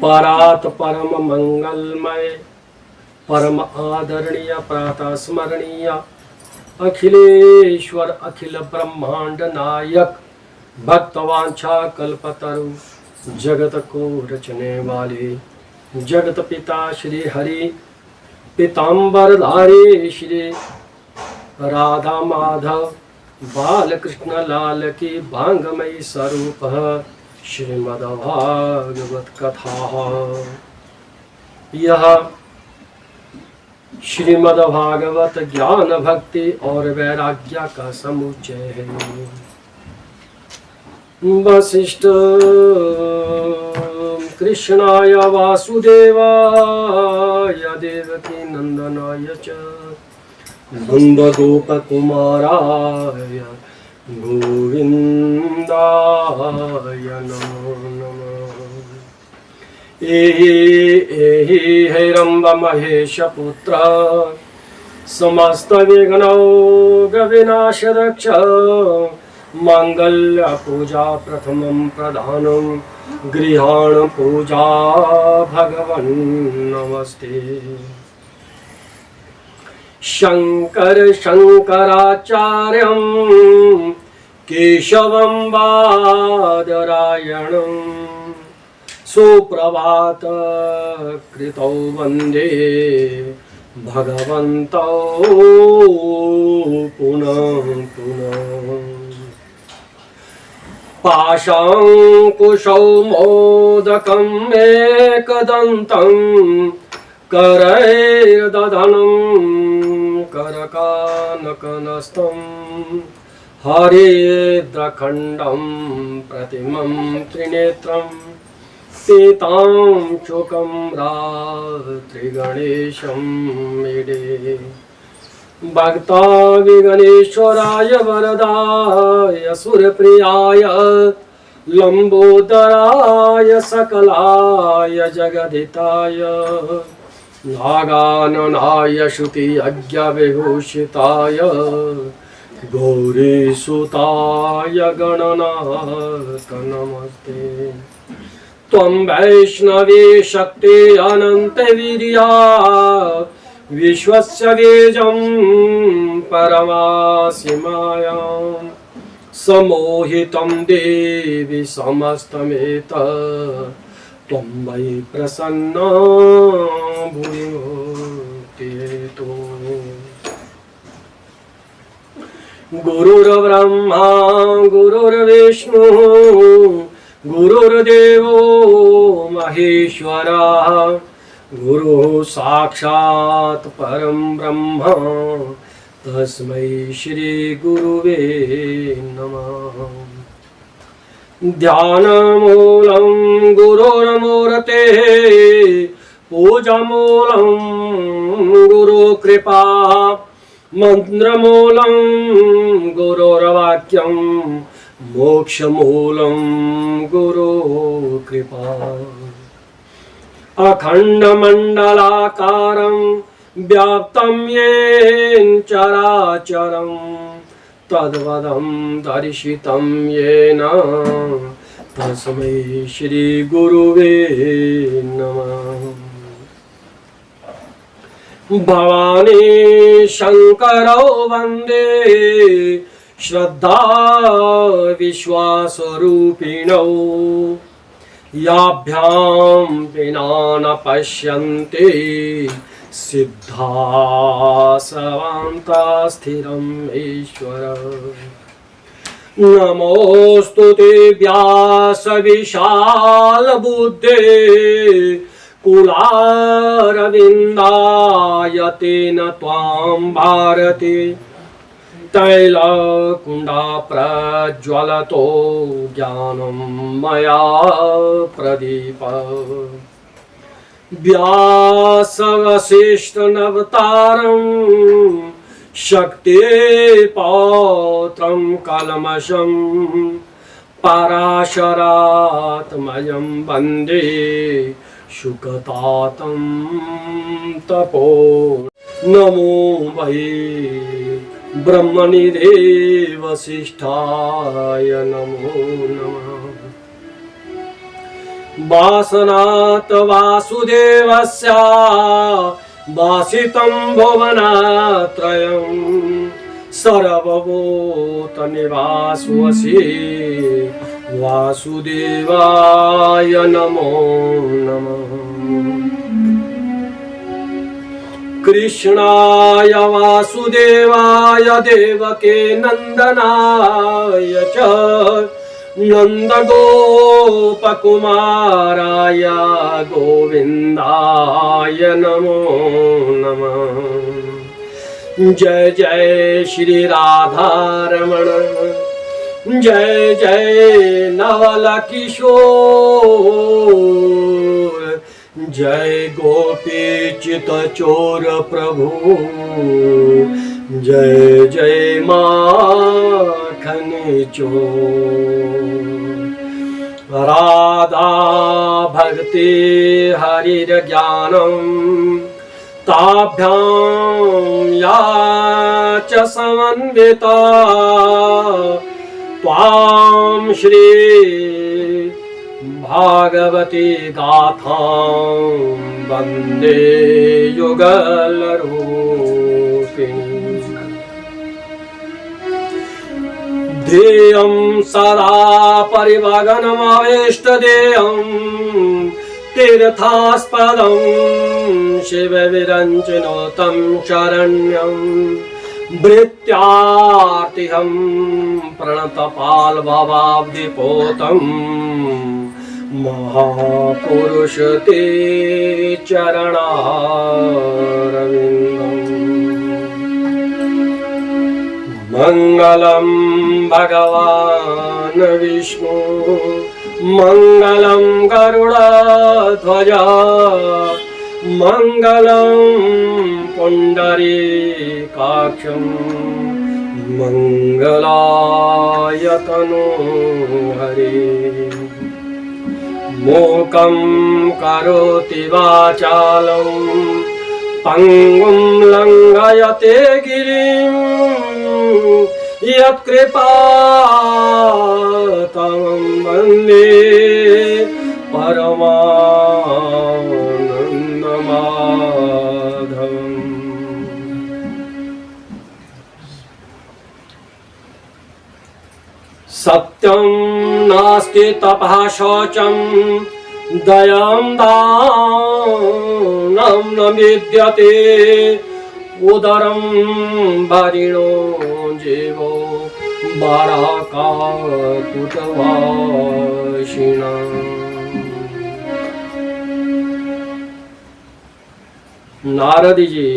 परात परम मंगलमय परम आदरणीय प्रातः स्मरणीय अखिलेश्वर अखिल ब्रह्मांड नायक भक्तवांछा कल्पतरु जगत को रचने वाले जगत पिता श्री हरि पीताम्बर धारी श्री राधा माधव बालकृष्ण लाल की भांगमयी स्वरूप श्रीमद्भागवत कथा। यह श्रीमद्भागवत ज्ञान भक्ति और वैराग्य का समुच्चय है। वशिष्ठ कृष्णाय वासुदेवाय देवकी नंदनाय च नंद गोप कुमाराय गोविंदाय नमो नमः। एहि हैरंब महेश पुत्र समस्त विघ्नौघ विनाश रक्ष मांगल्य पूजा प्रथमं प्रधानं गृहाण पूजा भगवन् नमस्ते। शंकर शंकराचार्यं केशवं बादरायणं सुप्रभात कृतौ वंदे भगवन्तौ पुनः पुनः। पाशाङ्कुशौ मोदकम् एकदन्तं करैर्दधनं करकानकनस्तं हरेद्रखण्डं प्रतिमं त्रिनेत्रं पीतां शुकं रात्रिगणेशं मीडे। भक्ताभिगणेश्वराय वरदाय सुरप्रियाय लंबोदराय सकलाय जगदिताय नागाननाय श्रुति यज्ञ विभूषिताय गौरीसुताय गणनाथ नमस्ते। त्वं वैष्णवे शक्ते अनंत वीर्या विश्वस्य वेजं परमासि मायां समोहितं देवि समस्तमेतत् त्वं मयि प्रसन्ना भूयोऽतितो। गुरुर्ब्रह्मा गुरुर्विष्णुः गुरुर्देवो महेश्वरः गुरुः साक्षात् परं ब्रह्म तस्मै श्री गुरुवे नमः। ध्यानमूलं गुरोर्मूर्तेः पूजामूलं गुरुकृपा मन्त्रमूलं गुरोर्वाक्यं मोक्षमूलं गुरुकृपा। अखण्डमण्डलाकारं व्याप्तं येन चराचरं तद्पदं दर्शितं येन तस्मै श्री गुरुवे नमः। भवानी शंकरौ वन्दे श्रद्धा विश्वासरूपिणौ याभ्यां विना न पश्यन्ति सिद्धा सवान्ता स्थिरम् ईश्वर। नमोस्तु ते व्यास विशाल बुद्धे कुलारविन्दाय तेन त्वां भारती तैलकुण्डा प्रज्वलतो ज्ञानं मया प्रदीप। व्यासवसिष्ठनवतारं शक्तिपौत्रं कल्मषं पराशरात्मजं वन्दे शुकतातं तपो। नमो वै ब्रह्मनिधे वसिष्ठाय नमो नमः। वासनात् वासुदेवस्य वासितं भुवनत्रयं सर्वभूतनिवासोऽसि वासुदेवाय नमो नमः। कृष्णाय वासुदेवाय देवके नन्दनाय च नन्दगोपकुमाराय गोविन्दाय नमो नमः। जय जय श्री राधारमण, जय जय नवल किशोर, जय गोपी चित चोर प्रभु, जय जय माखन चोर। राधा भक्ति हरिर ज्ञानम ताभ्यां या च समन्विता त्वां श्री भागवती गाथां वन्दे युगलरूपिणी। ध्येयं सदा परिभगनमवेष्टदेयं तीर्थास्पदं शिवविरञ्जनोतं शरण्यं भृत्यार्तिहं प्रणतपाल्भवाब्धिपोतं महापुरुष ते चरणारविन्दम्। मंगलम भगवान विष्णु मंगलम गरुड़ध्वज मंगलम पुंडरीकाक्षं मंगलाय तनोहरे। मूकं करोति वाचालं पंगुं लंघयते गिरिं यत्कृपातं वन्दे परमानन्दमाधवम्। सत्यं नास्ति तपः शौचं दयां दानं न विद्यते उदरं भरिणो जीवो बाराकाकुटवासिना। नारद जी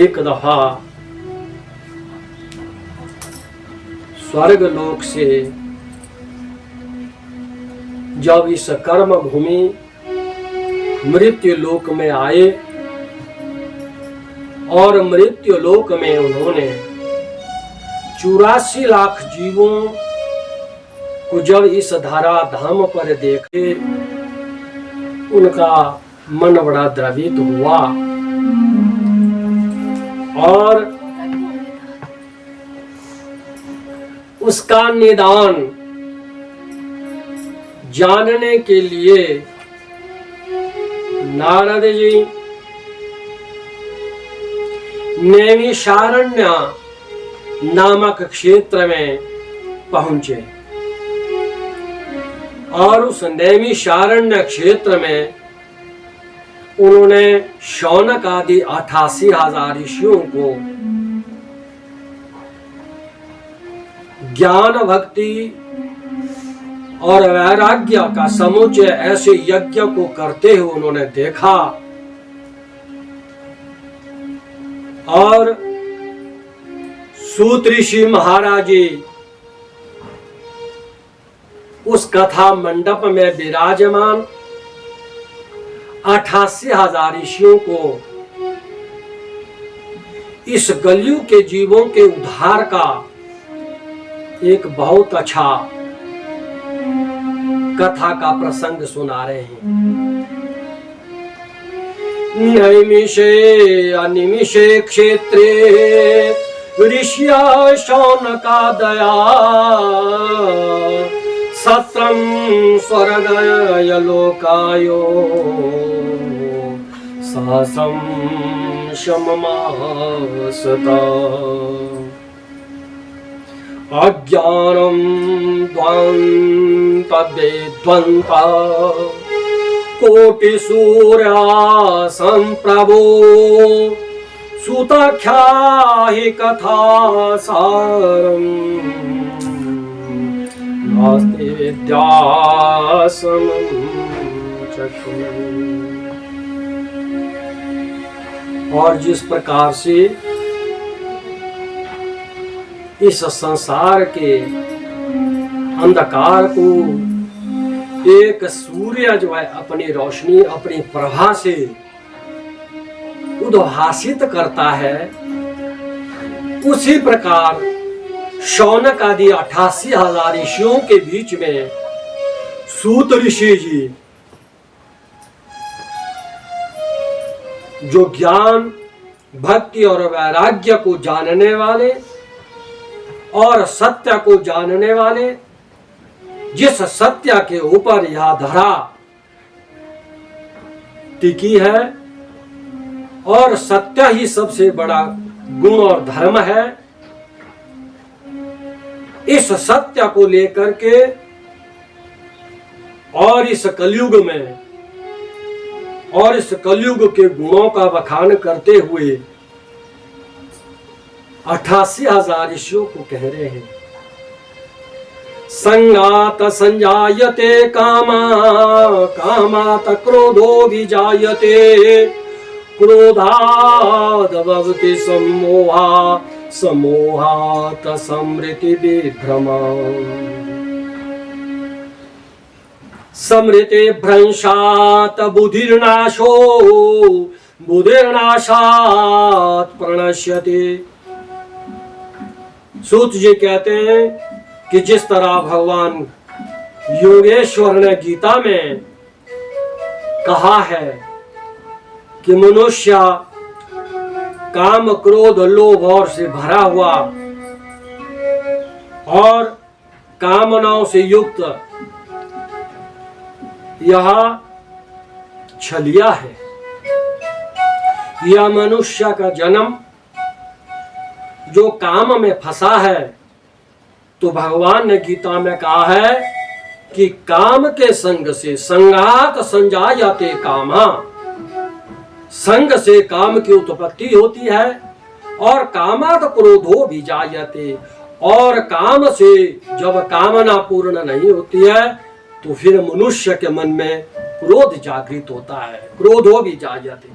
एक दफा स्वर्ग लोक से जब इस कर्म भूमि मृत्यु लोक में आए और मृत्यु लोक में उन्होंने 84 लाख जीवों को जब इस धरा धाम पर देखे उनका मन बड़ा द्रवित हुआ और उसका निदान जानने के लिए नारद जी नैमिषारण्य नामक क्षेत्र में पहुंचे और उस नैमिषारण्य क्षेत्र में उन्होंने शौनक आदि 88,000 ऋषियों को ज्ञान भक्ति और वैराग्य का समुच्चय ऐसे यज्ञ को करते हुए उन्होंने देखा और सूत ऋषि महाराज जी उस कथा मंडप में विराजमान 88,000 ऋषियों को इस कलयुग के जीवों के उद्धार का एक बहुत अच्छा कथा का प्रसंग सुना रहे हैं। नैमिषे अनिमिषे क्षेत्रे ऋषिया शौनकादया सत्रम स्वर्गाय लोकायो सहसं शममासता अज्ञानं द्वन्द्वद्वन्द्वा कोटिसूर्या सम्प्रभो सुतख्याहि कथा सारम् नास्ति विद्यासमं चक्षुः। और जिस प्रकार से इस संसार के अंधकार को एक सूर्य जो है अपनी रोशनी अपनी प्रभा से उद्भासित करता है, उसी प्रकार शौनक आदि 88,000 ऋषियों के बीच में सूत ऋषि जी जो ज्ञान भक्ति और वैराग्य को जानने वाले और सत्य को जानने वाले, जिस सत्य के ऊपर यह धरा टिकी है और सत्य ही सबसे बड़ा गुण और धर्म है, इस सत्य को लेकर के और इस कलयुग में और इस कलयुग के गुणों का बखान करते हुए 88,000 ऋषियों को कह रहे हैं। संगात संजायते कामा कामात क्रोधो विजायते क्रोधाद भवति सम्मोहा सम्मोहात समृति विभ्रमा समृते भ्रंशात बुधिर्नाशो बुधिर्नाशात प्रणश्यते। सूत जी कहते हैं कि जिस तरह भगवान योगेश्वर ने गीता में कहा है कि मनुष्य काम क्रोध लोभ और से भरा हुआ और कामनाओं से युक्त यह छलिया है, यह मनुष्य का जन्म जो काम में फंसा है। तो भगवान ने गीता में कहा है कि काम के संग से संगात संजायते कामा, संग से काम की उत्पत्ति होती है और कामात क्रोधो भी जायते, और काम से जब कामना पूर्ण नहीं होती है तो फिर मनुष्य के मन में क्रोध जागृत होता है, क्रोधो भी जायते।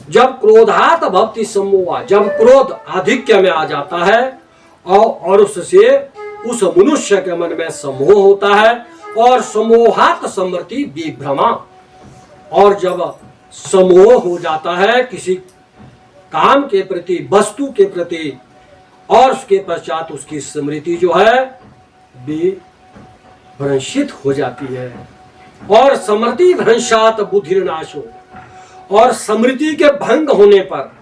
जब क्रोधात भवति सम्मोहा, जब क्रोध आधिक्य में आ जाता है और उससे उस मनुष्य के मन में सम्मोह होता है और सम्मोहात समृति विभ्रमा, और जब सम्मोह हो जाता है किसी काम के प्रति वस्तु के प्रति और उसके पश्चात उसकी स्मृति जो है विभ्रंशित हो जाती है। और स्मृति भ्रंशात बुद्धिर्नाशो, और स्मृति के भंग होने पर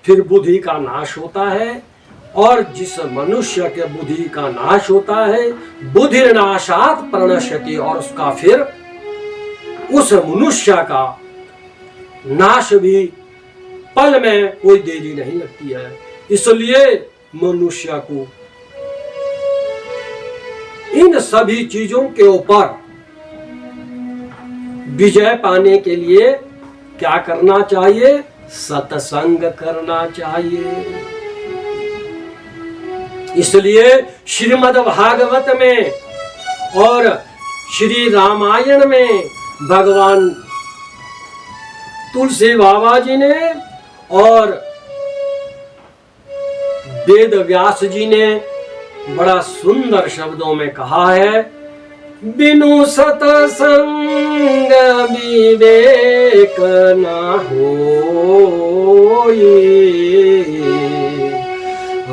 फिर बुद्धि का नाश होता है, और जिस मनुष्य के बुद्धि का नाश होता है बुद्धिर्नाशात प्रणश्यति, और उसका फिर उस मनुष्य का नाश भी पल में कोई देरी नहीं लगती है। इसलिए मनुष्य को इन सभी चीजों के ऊपर विजय पाने के लिए क्या करना चाहिए? सत्संग करना चाहिए। इसलिए श्रीमद् भागवत में और श्री रामायण में भगवान तुलसी बाबा जी ने और वेद व्यास जी ने बड़ा सुंदर शब्दों में कहा है, बिनु सतसंग विवेक न होई,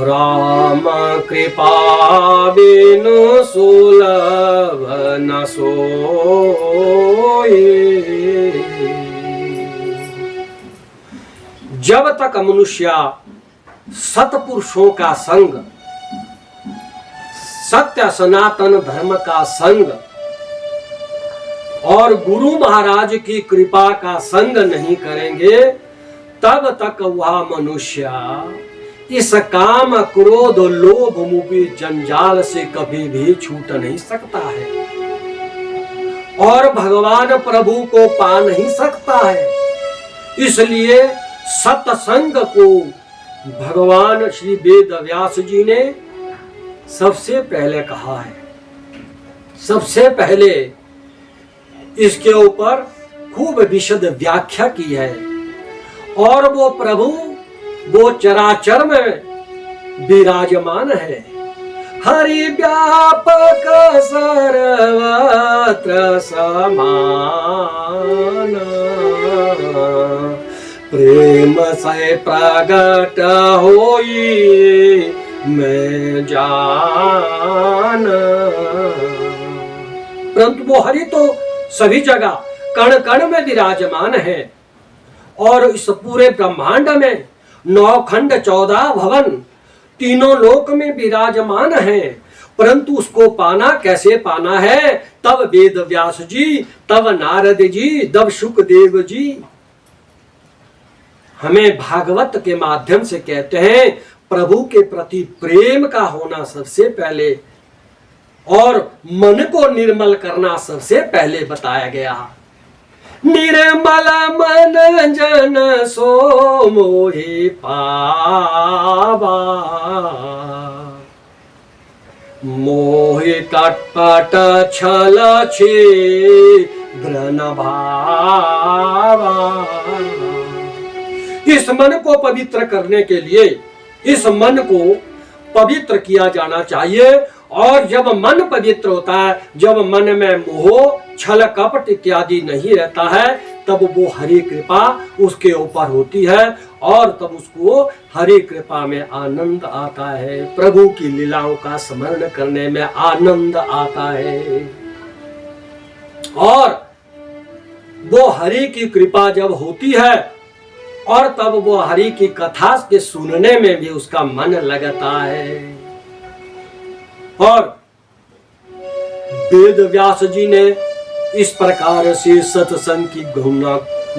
राम कृपा बिनु सुलभ न सोई। जब तक मनुष्य सतपुरुषों का संग सत्य सनातन धर्म का संग और गुरु महाराज की कृपा का संग नहीं करेंगे, तब तक वह मनुष्य इस काम क्रोध लोभ मोह जंजाल से कभी भी छूट नहीं सकता है और भगवान प्रभु को पा नहीं सकता है। इसलिए सत्संग को भगवान श्री वेद व्यास जी ने सबसे पहले कहा है। सबसे पहले इसके ऊपर खूब विशद व्याख्या की है और वो प्रभु वो चराचर में विराजमान है। हरि व्यापक सर्वत्र समान, प्रेम से प्रगट होई मैं जान। परंतु वो हरि तो सभी जगह कण कण में विराजमान है और इस पूरे ब्रह्मांड में 9 खंड 14 भवन तीनों लोक में विराजमान है। परंतु उसको पाना कैसे पाना है? तब वेद व्यास जी, तब नारद जी, तब शुकदेव जी हमें भागवत के माध्यम से कहते हैं प्रभु के प्रति प्रेम का होना सबसे पहले और मन को निर्मल करना सबसे पहले बताया गया। निर्मल मन जन सो मोहि पावा, मोहि कटपट छल छिद्र न भावा। इस मन को पवित्र करने के लिए इस मन को पवित्र किया जाना चाहिए और जब मन पवित्र होता है, जब मन में मोह छल कपट इत्यादि नहीं रहता है, तब वो हरि कृपा उसके ऊपर होती है और तब उसको हरि कृपा में आनंद आता है, प्रभु की लीलाओं का स्मरण करने में आनंद आता है। और वो हरि की कृपा जब होती है और तब वो हरि की कथा के सुनने में भी उसका मन लगता है। और वेद व्यास जी ने इस प्रकार से सत्संग की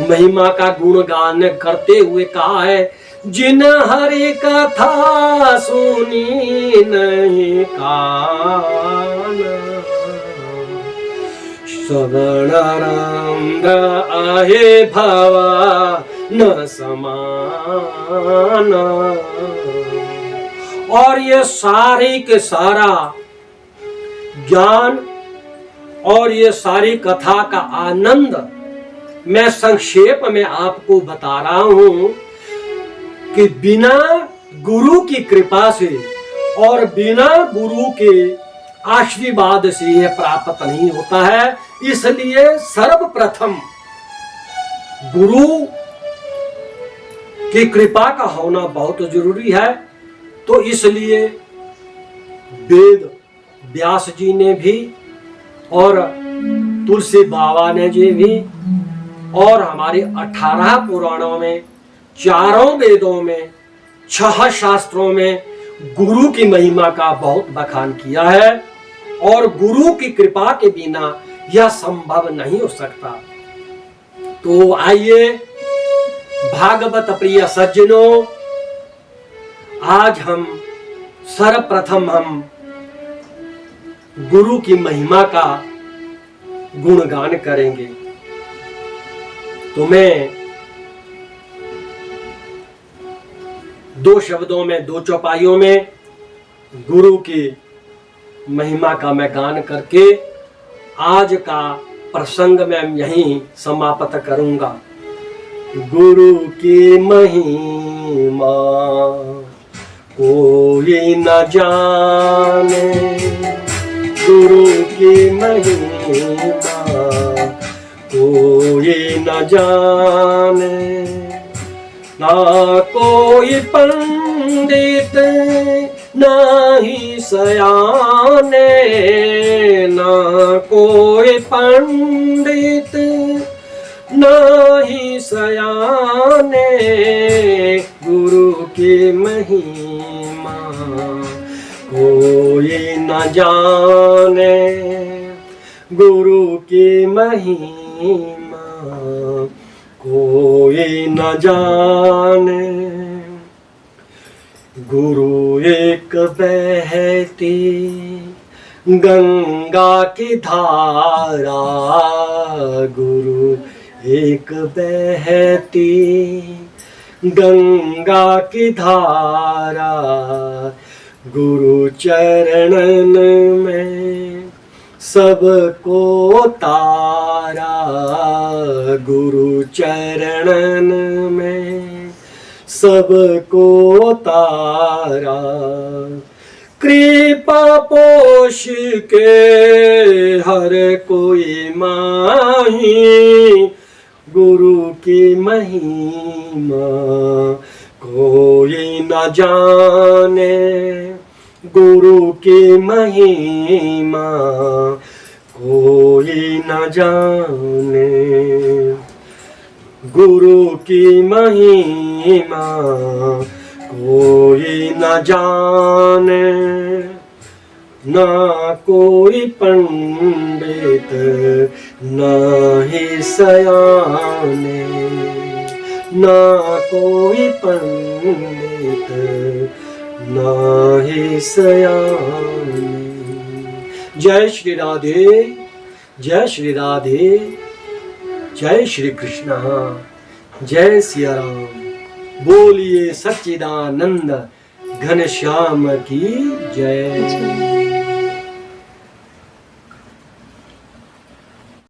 महिमा का गुणगान करते हुए कहा है, जिन हरि कथा सुनी नहीं कान, श्रवण रंग आहे भवा न समान। और ये सारी के सारा ज्ञान और ये सारी कथा का आनंद मैं संक्षेप में आपको बता रहा हूं कि बिना गुरु की कृपा से और बिना गुरु के आशीर्वाद से यह प्राप्त नहीं होता है। इसलिए सर्वप्रथम गुरु की कृपा का होना बहुत जरूरी है। तो इसलिए वेद व्यास जी ने भी और तुलसी बाबा ने जी भी और हमारे 18 पुराणों में, 4 वेदों में, 6 शास्त्रों में गुरु की महिमा का बहुत बखान किया है और गुरु की कृपा के बिना यह संभव नहीं हो सकता। तो आइए भागवत प्रिय सज्जनों, आज हम सर्वप्रथम हम गुरु की महिमा का गुणगान करेंगे। तो मैं 2 शब्दों में, 2 चौपाइयों में गुरु की महिमा का मैं गान करके आज का प्रसंग मैं यहीं समाप्त करूंगा। गुरु की महिमा कोई न जाने, गुरु की महिमा कोई न जाने, ना कोई पंडित ना ही सयाने, ना कोई पंडित ना ही सयाने, गुरु की महिमा कोई न जाने गुरु की महिमा, कोई न जाने। गुरु एक बहती गंगा की धारा, गुरु एक बहती गंगा की धारा, गुरु चरणन में सबको तारा, गुरु चरणन में सबको तारा। कृपा पोष के हर कोई माही, गुरु की महिमा कोई न जाने, गुरु की महिमा कोई न जाने। गुरु की महिमा कोई न जाने, ना कोई पंडित ना ही सयाने, ना कोई पंडित ना ही सयाने। जय श्री राधे, जय श्री राधे, जय श्री कृष्ण, जय सिया राम। बोलिए सच्चिदानंद घनश्याम की जय।